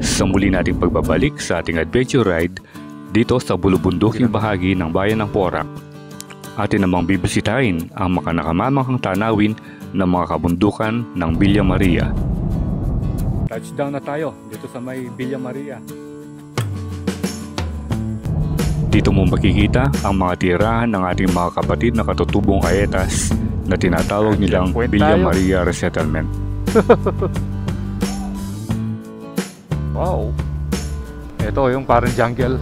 Sa muli nating pagbabalik sa ating adventure ride dito sa bulubunduking bahagi ng bayan ng Porac, atin namang bibisitahin ang makanakamamangkang tanawin ng mga kabundukan ng Villa Maria. Touchdown na tayo dito sa may Villa Maria. Dito mo makikita ang mga tirahan ng ating mga kapatid na katutubong Aetas na tinatawag nilang Villa Maria Resettlement. Wow! Ito yung parang jungle.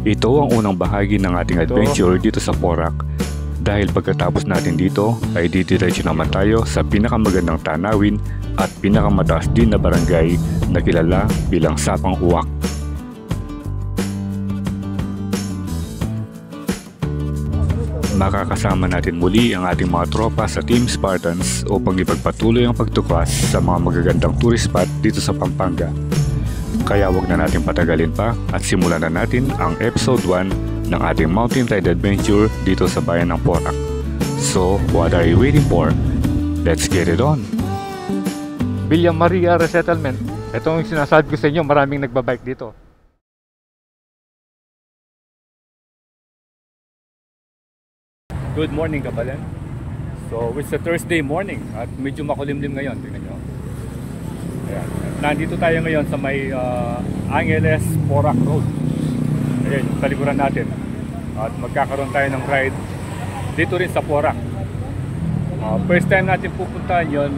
Ito ang unang bahagi ng ating adventure dito sa Porac. Dahil pagkatapos natin dito ay didiretso naman tayo sa pinakamagandang tanawin at pinakamataas din na barangay na kilala bilang Sapang Uwak. Makakasama natin muli ang ating mga tropa sa Team Spartans upang ipagpatuloy ang pagtuklas sa mga magagandang tourist spot dito sa Pampanga. Kaya wag na natin patagalin pa at simulan na natin ang episode 1 ng ating mountain ride adventure dito sa bayan ng Porac. So, what are you waiting for? Let's get it on! Villa Maria Resettlement. Ito yung sinasabi ko sa inyo, maraming nagbabike dito. Good morning, kabalan. So, it's a Thursday morning at medyo makulimlim ngayon. Tingnan nyo. Ayan. Nandito tayo ngayon sa may Angeles Porac Road. Ayan, sa likuran natin. At magkakaroon tayo ng ride dito rin sa Porac. First time natin pupuntahan yun,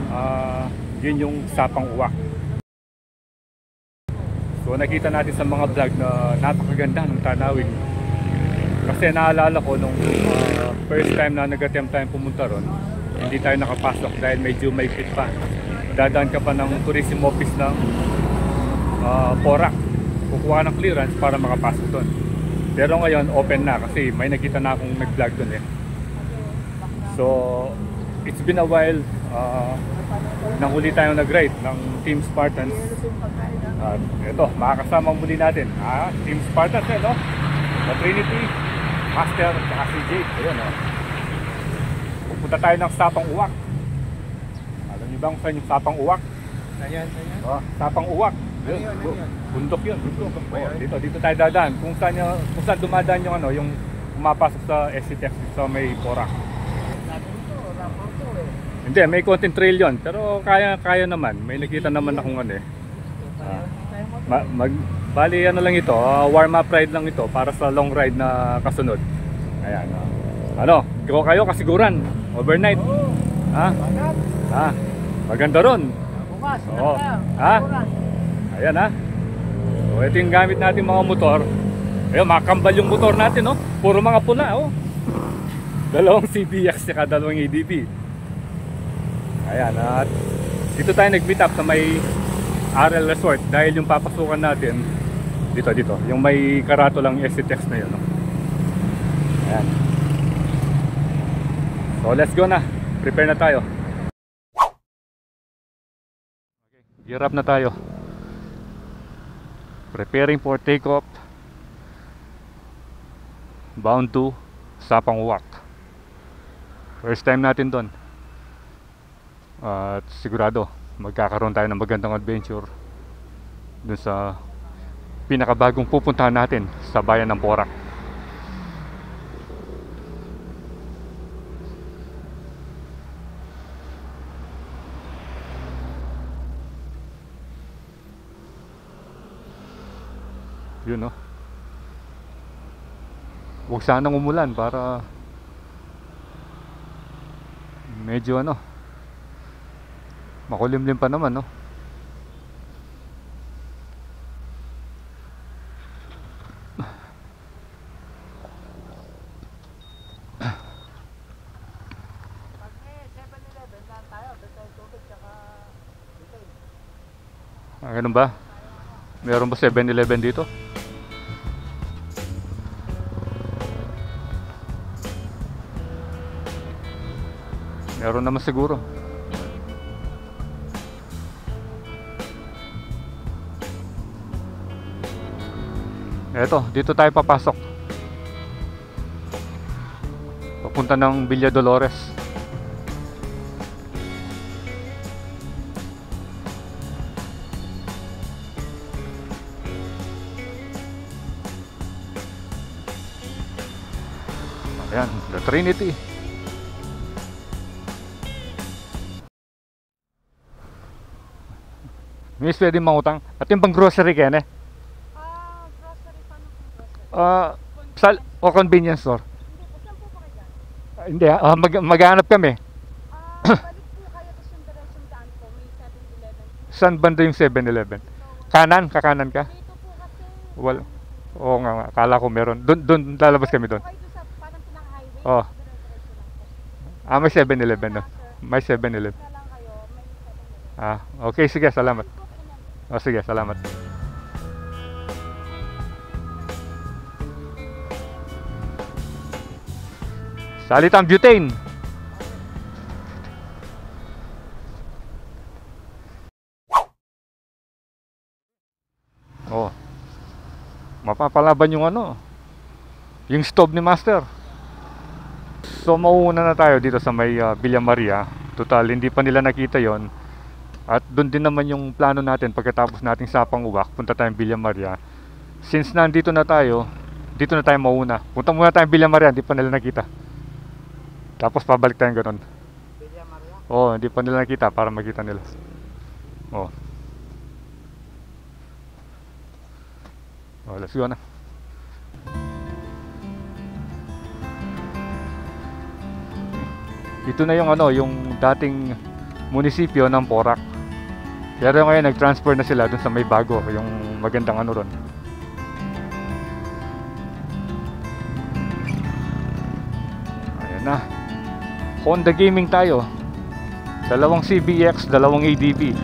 yun yung Sapang Uwak. So nakita natin sa mga vlog na napakaganda ng tanawin. Kasi naalala ko nung first time na nag-attempt tayong pumunta ron, hindi tayo nakapasok dahil medyo maigpit pa. Dadaan ka pa ng tourism office ng Porac. Kukuha ng clearance para makapasok doon. Pero ngayon open na kasi may nakita na akong nag-vlog doon eh. So it's been a while nahuli tayong nag-ride ng Team Spartans. Ito, makakasama muli natin Team Spartans no? The Trinity, Master at si Jake. Ayun, pupunta tayo ng Sapang Uwak. Alam niyo ba kung saan yung Sapang Uwak? Ayan. Sapang Uwak. Bundok yun. Dito tayo dadaan. Kung saan dumadaan yung yung pumapasok sa SCTX sa may Porac. Hindi, may konting trail yun. Pero kaya naman. May nakita naman akong bali lang ito. Warm up ride lang ito para sa long ride na kasunod. Ayan. Kayo kasiguran. Overnight. Maganda ron. Bukas, Ayan So ito yung gamit natin mga motor. Ayun, makakambal yung motor natin Puro mga pula Dalawang CBX saka dalawang ADB. Ayan, at dito tayo nag-meet up sa may RL Resort dahil yung papasukan natin dito, yung may karato lang SCTX na yun Ayan. So let's go na. Prepare na tayo. Gear up na tayo. Preparing for takeoff. Bound to Sapang Uwak. First time natin doon. At sigurado magkakaroon tayo ng magandang adventure dun sa pinakabagong pupuntahan natin sa bayan ng Porac. Yun huwag sanang umulan para medyo makulimlim pa naman ganun ba? Meron ba 7-Eleven dito? Meron naman siguro. Eto, dito tayo papasok. Papunta ng Villa Dolores. Trinity. Miss, pwede mangutang. At yung bang grocery kene? Grocery, paano po grocery? O convenience store? Hindi po, saan po ba kayo dyan? Hindi, maghanap kami. Balik po kayo to yung daan po, may 7-Eleven. Saan banda yung 7-Eleven? Kanan? Kakanan ka? Dito po kasi, Wala. Oo nga, akala ko meron. Doon lalabas kami doon. kayo doon sa parang pinaka-highway, Oh. dire-diretso lang po. May 7-Eleven no? May 7-Eleven. Na lang kayo, may 7-Eleven. Okay, sige, salamat. Po, kailan? Sige, salamat. Salitang butane. Oh. Mapapalaban yung yung stove ni Master. So mauuna na tayo dito sa may Villa Maria. Total, hindi pa nila nakita yon. At doon din naman yung plano natin pagkatapos nating sapang uwak, punta tayong Villa Maria. Since nandito na tayo, dito na tayo mauna. Punta muna tayong Villa Maria, hindi pa nila nakita. Tapos pabalik tayong ganun. Villa Maria? Oo, hindi pa nila nakita para makita nila. Oh. Let's go na. Ito na yung yung dating munisipyo ng Porac. Pero ngayon nag-transfer na sila dun sa may bago, yung magandang ron. Ayan na. Honda Gaming tayo. Dalawang CBX, dalawang ADV.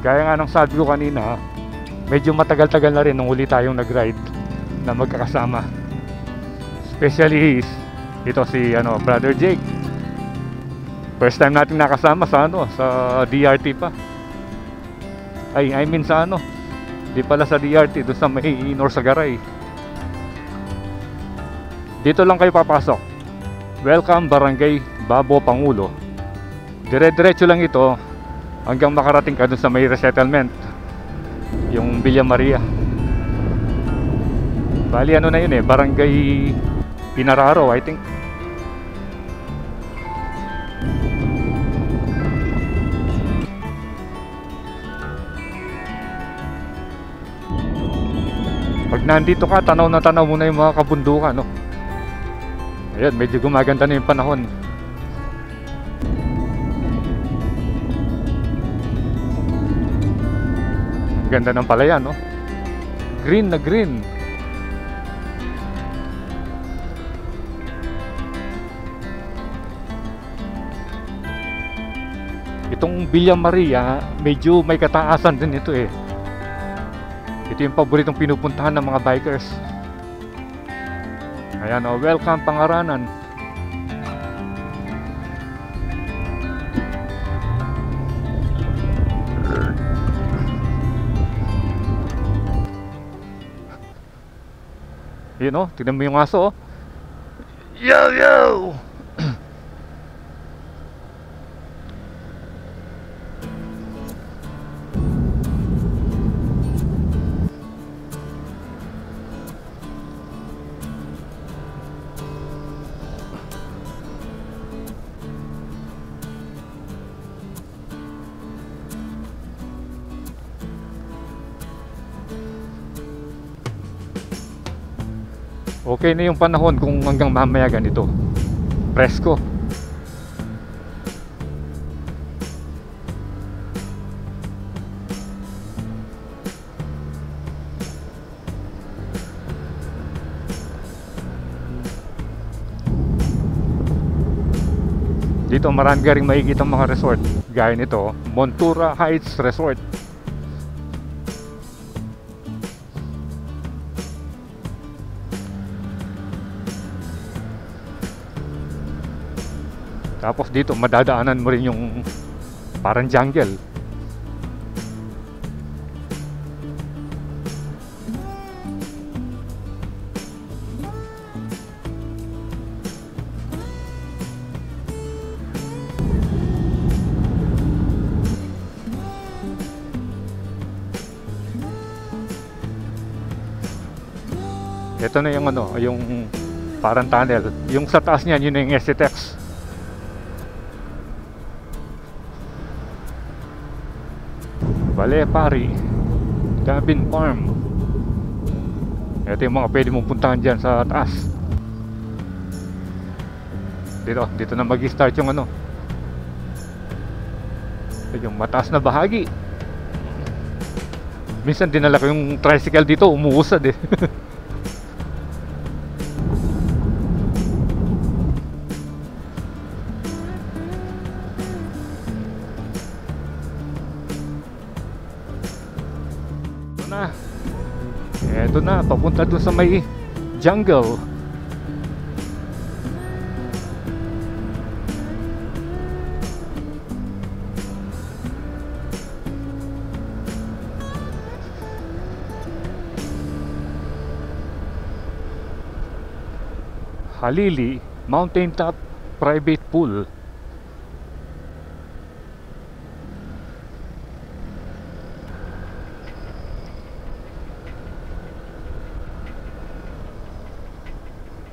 Gaya nga ng sabi ko kanina, medyo matagal-tagal na rin nung uli tayong nag-ride na magkakasama. Especially ito si Brother Jake. First time natin nakasama sa sa DRT pa. I mean sa di pala sa DRT, doon sa may Norsagaray. Dito lang kayo papasok. Welcome Barangay Babo Pangulo. Dire-diretso lang ito hanggang makarating ka doon sa may resettlement, yung Villa Maria. Bali na yun Barangay Pinararo, I think. Pag nandito ka, tanaw na tanaw mo na yung mga kabundukan, no? Ayan, medyo gumaganda na yung panahon. Ganda ng palayan, no? Green na green. Itong Villa Maria, medyo may kataasan din ito Ito yung paboritong pinupuntahan ng mga bikers. Ayan welcome Pangaranan. Yun tignan mo yung aso Yo yo! Okay na yung panahon kung hanggang mamaya ganito presko. Dito marami ka rin makikita mga resort gaya nito, Montura Heights Resort. Tapos dito madadaanan mo rin yung parang jungle. Ito na yung ano, yung parang tunnel. Yung sa taas niyan, yun na yung SCTEX. Vale Pari, Cabin Farm. Ito yung mga pwede mong puntahan dyan sa taas. Dito na mag-start yung ano, yung mataas na bahagi. Minsan dinala ko yung tricycle dito, umuusad eh. Ito na, papunta doon sa may jungle. Halili Mountaintop Private Pool.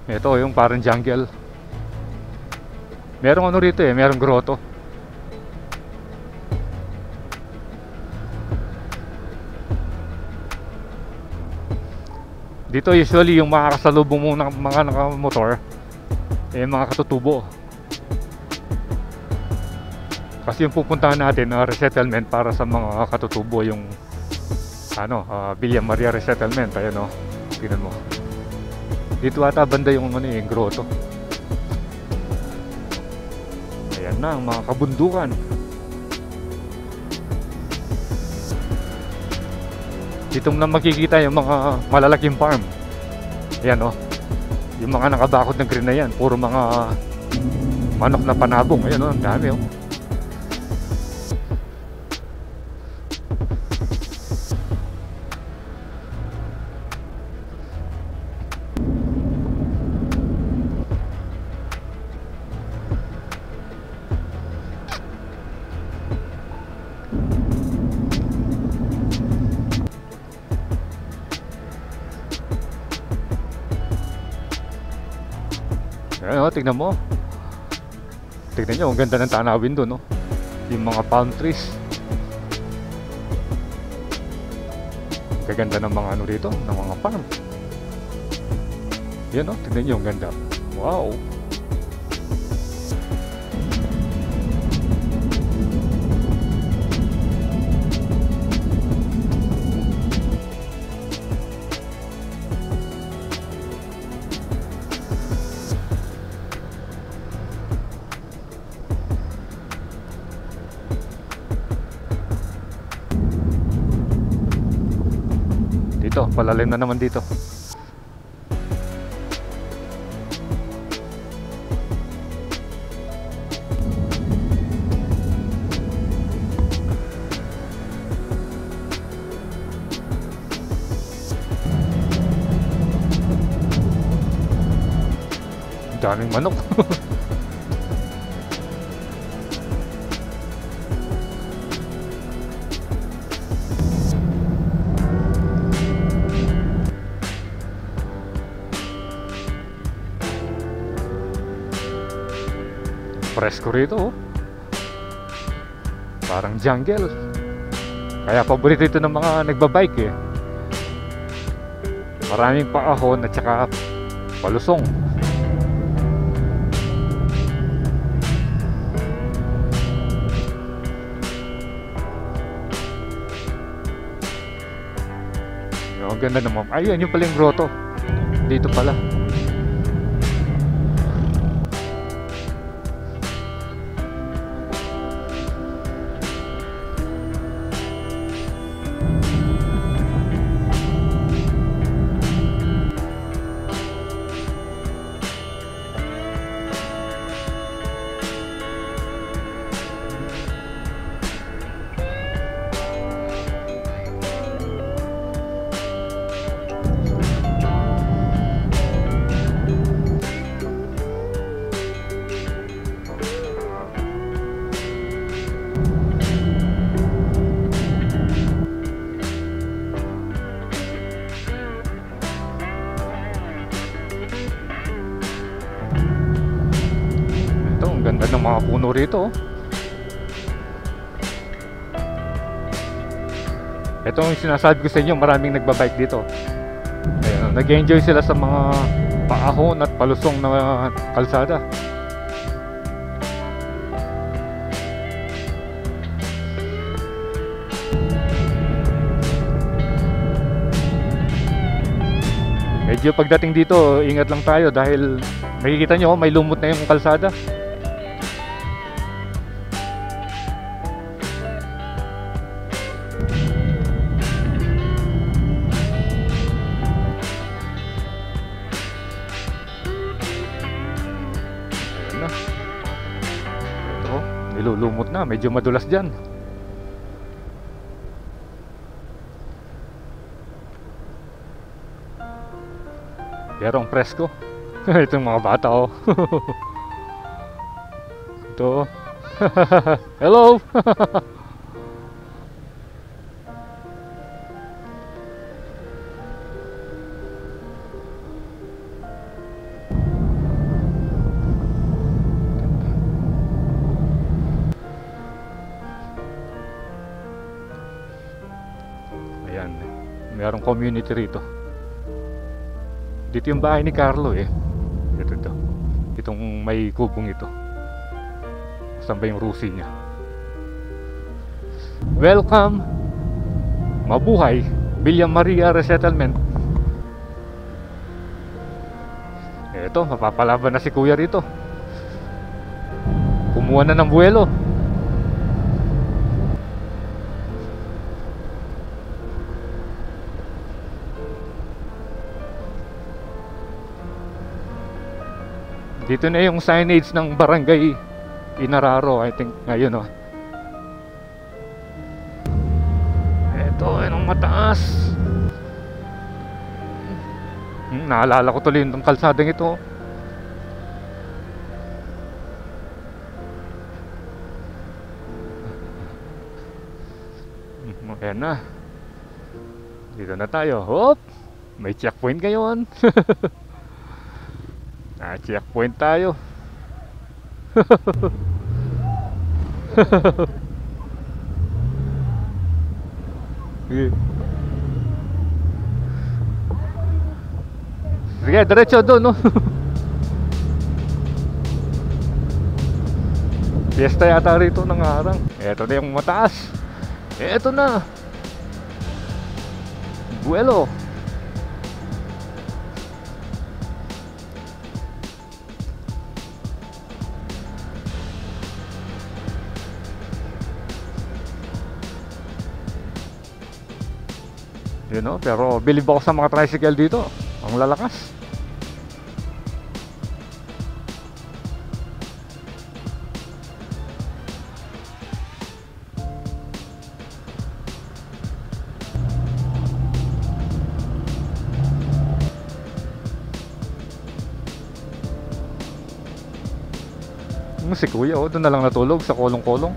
Ito yung parang jungle. Merong ano rito eh, merong grotto. Dito usually yung makakasalubong mo ng mga nakamotor eh mga katutubo. Kasi yung pupuntahan natin resettlement para sa mga katutubo, yung ano, Villa Maria Resettlement. Ayan o, tingnan mo. Dito ata banda yung ano, yung grotto. Ayan na ang mga kabundukan. Dito na makikita yung mga malalaking farm. Ayan o, yung mga nakabakod na green na yan, puro mga manok na panabong. Ayan o, ang dami o. Ayan o, tignan mo. Tignan nyo, ang ganda ng tanawin doon, no? Yung mga palm trees. Gaganda ng mga ano dito, ng mga farm. Yan o, tignan nyo, ang ganda. Wow! Dito, palalim na naman dito. Daming manok. Presko rito oh. Parang jungle. Kaya paborito ito ng mga nagbabike eh. Maraming paahon at saka palusong. Ang ganda naman. Ayun, yung pala yung grotto. Dito pala. Ganda ng mga puno rito. Ito yung sinasabi ko sa inyo, maraming nagbabike dito. Ayan, nag-enjoy sila sa mga paahon at palusong na kalsada. Medyo pagdating dito, ingat lang tayo dahil makikita nyo, may lumot na yung kalsada. Ayan na. Ito, nilulumot na. Medyo madulas dyan. Pero ang presko. Itong mga bata, oh. Ito. Hello. Ayan, mayroong community rito. Dito yung bahay ni Carlo eh. Ito. Itong may kubong ito. Saan ba yung rusi niya? Welcome! Mabuhay! Villa Maria Resettlement. Ito, mapapalaban na si kuya rito. Kumuha na ng buwelo. Dito na yung signage ng Barangay Inararo, I think ngayon, oh. Eto, anong mataas. Naalala ko tuloy yung kalsadang ito. Ayan na. Dito na tayo. Hop! May checkpoint ngayon. Checkpoint tayo. Sige, diretso doon, no? Fiesta yata rito ng harang. Eto na yung mataas. Eto na. Buwelo. You know, pero bilib ako sa mga tricycle dito. Ang lalakas. Si kuya, oh, doon na lang natulog sa kolong-kolong.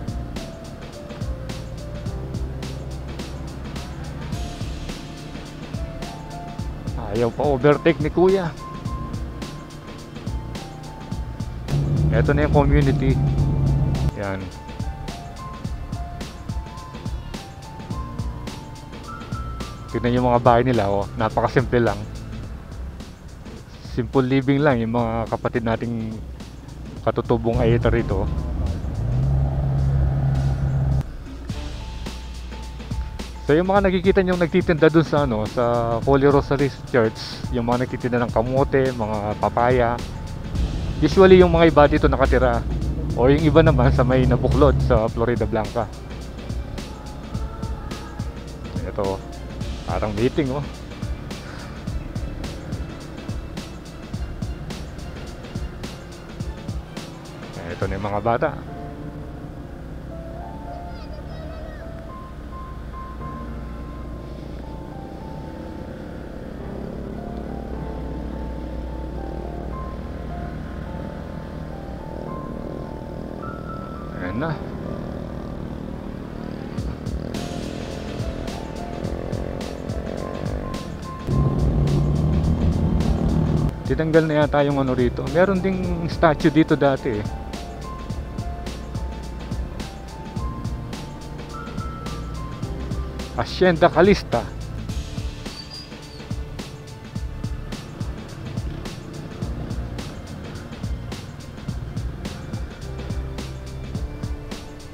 Ayaw pa overtake ni kuya. Ito na yung community. Yan. Tignan yung mga bahay nila, oh. Napakasimple lang. Simple living lang yung mga kapatid nating katutubong ayeta rito. So yung mga nakikita nyo nagtitinda dun sa ano, sa Holy Rosary Church, yung mga nagtitinda ng kamote, mga papaya, usually yung mga iba dito nakatira, o yung iba naman sa may nabuklod sa Florida Blanca. Ito, parang meeting, oh. Ito na yung mga bata. Ayan na. Tinanggal na yata yung ano rito. Meron ding statue dito dati eh. Hacienda Calista.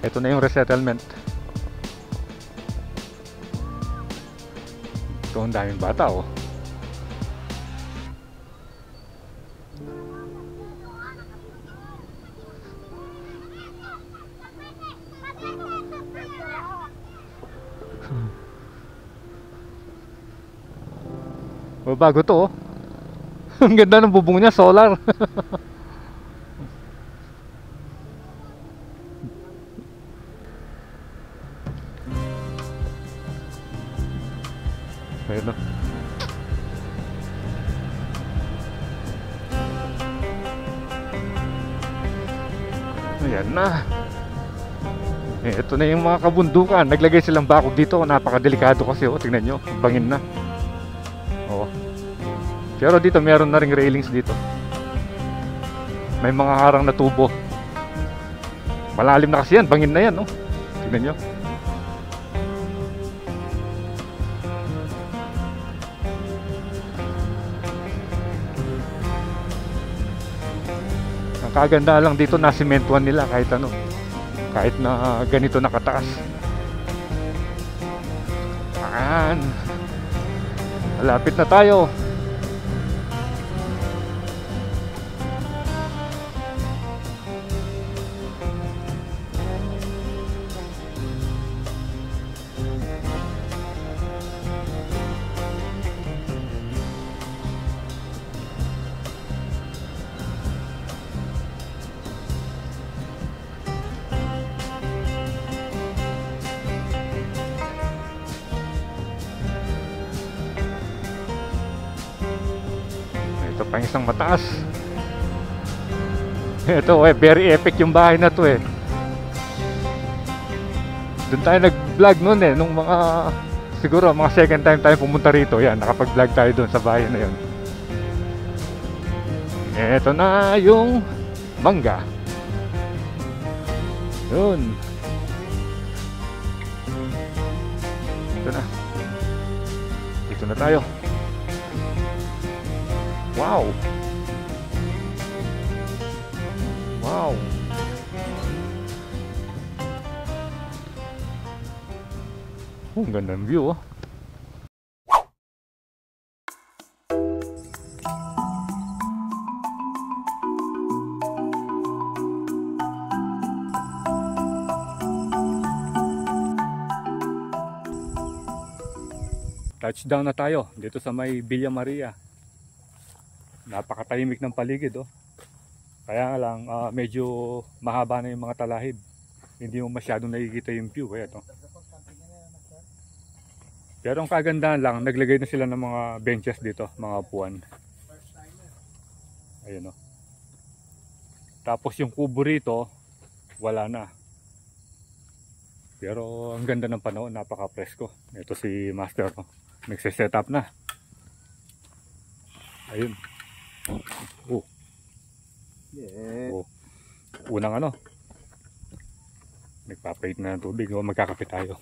Ito na yung resettlement. Ito ang daming bata oh. Oh, bago to oh. Ang ganda ng bubong niya, solar. Ayun oh. Ayan na. Ito na yung mga kabundukan. Naglagay silang bakod dito. Napakadelikado kasi oh. Tingnan nyo, bangin na. Oo. Pero dito meron na ring railings dito. May mga harang na tubo. Malalim na kasi yan, bangin na yan oh. Tingnan nyo. Ang kaganda lang dito, nasimentuhan nila kahit ano. Kahit na ganito nakataas. Ayan. Malapit na tayo. Ito pa isang mataas. Ito very epic yung bahay na to eh. Doon tayo nag-vlog noon eh, nung mga siguro mga second time tayo pumunta rito. Yan, nakapag-vlog tayo doon sa bahay na yun. Ito na yung mangga. Yun. Ito na. Dito na tayo. Wow. Wow. Oh, ang ganda ng view oh. Touchdown na tayo dito sa may Villa Maria. Napakatahimik ng paligid oh. Kaya nga lang medyo mahaba na yung mga talahib. Hindi mo masyadong nakikita yung view kaya to. Pero ang kagandahan lang, naglagay na sila ng mga benches dito, mga upuan. Ayun oh. Tapos yung kubo rito, wala na. Pero ang ganda ng panahon, napaka-presko. Ito si Master oh. Nagse-set up na. Ayun. Oh. Yeah. Oh. Unang ano. Nagpapait na ng tubig. O magkakape tayo.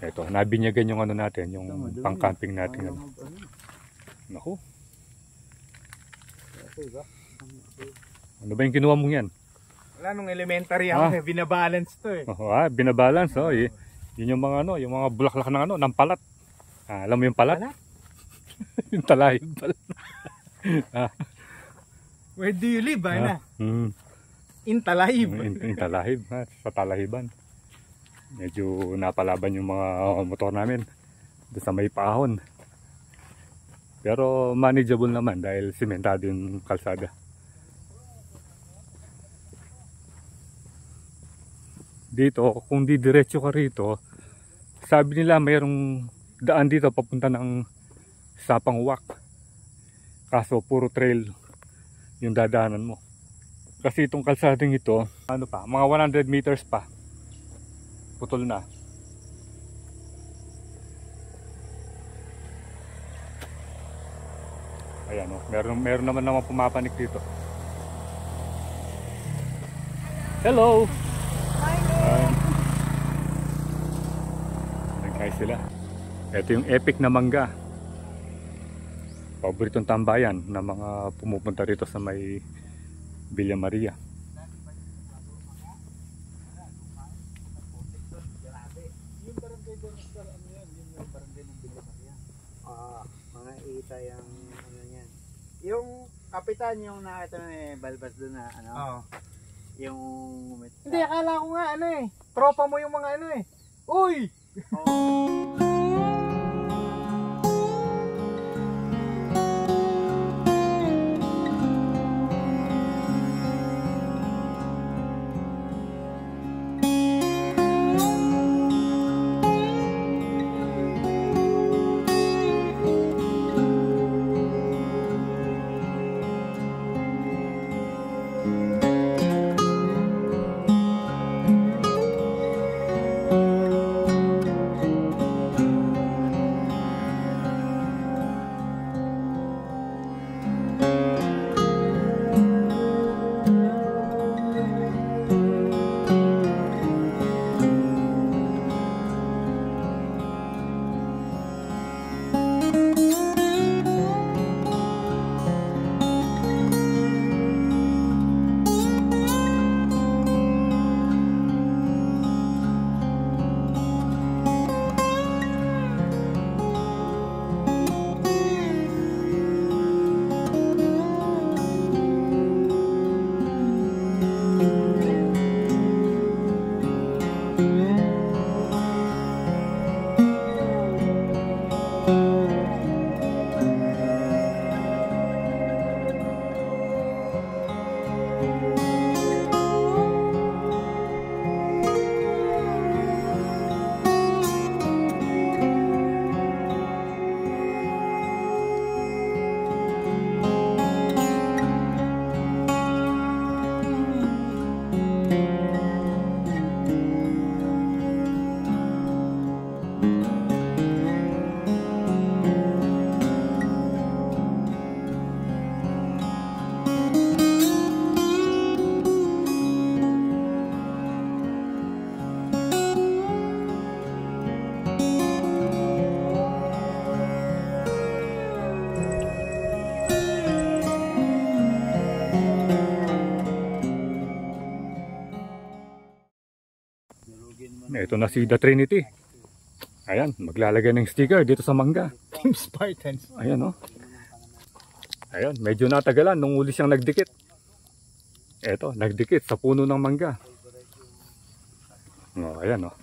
Ito, nabinyagan yung ano natin, yung pang-camping natin. Ano. Naku. Ano ba yung kinuha mong yan? Wala, nung elementary ako, binabalance to eh. Binabalance. Oh. Yun yung mga ano, yung mga bulaklak ng ano, ng palat. Alam mo yung palat? Yung talahib pala. Where do you live, Ana? In Talahib. In Talahib, sa Talahiban. Medyo napalaban yung mga motor namin doon sa may paahon. Pero manageable naman dahil simentado yung kalsada. Dito, kung didiretso ka rito, sabi nila mayroong daan dito papunta ng Sapang Wak. Kaso puro trail yung dadaanan mo. Kasi itong kalsadang ito, ano pa, mga 100 meters pa. Putol na. Ayan o, meron naman pumapanik dito. Hello! Hi! sila. Ito yung epic na mangga. Paboritong tambayan ng mga pumupunta rito sa may Villa Maria. Mga ita yung ano yan. Yung kapitan yung nakita may balbas doon na ano. Oo. Yung hindi, akala ko nga ano eh. Tropa mo yung mga ano eh. Uy! Ito na si The Trinity. Ayan, maglalagay ng sticker dito sa mangga. Team Spartans. Ayan, oh. Ayan, medyo natagalan nung uli siyang nagdikit. Eto, nagdikit sa puno ng mangga. Oh, ayan, oh.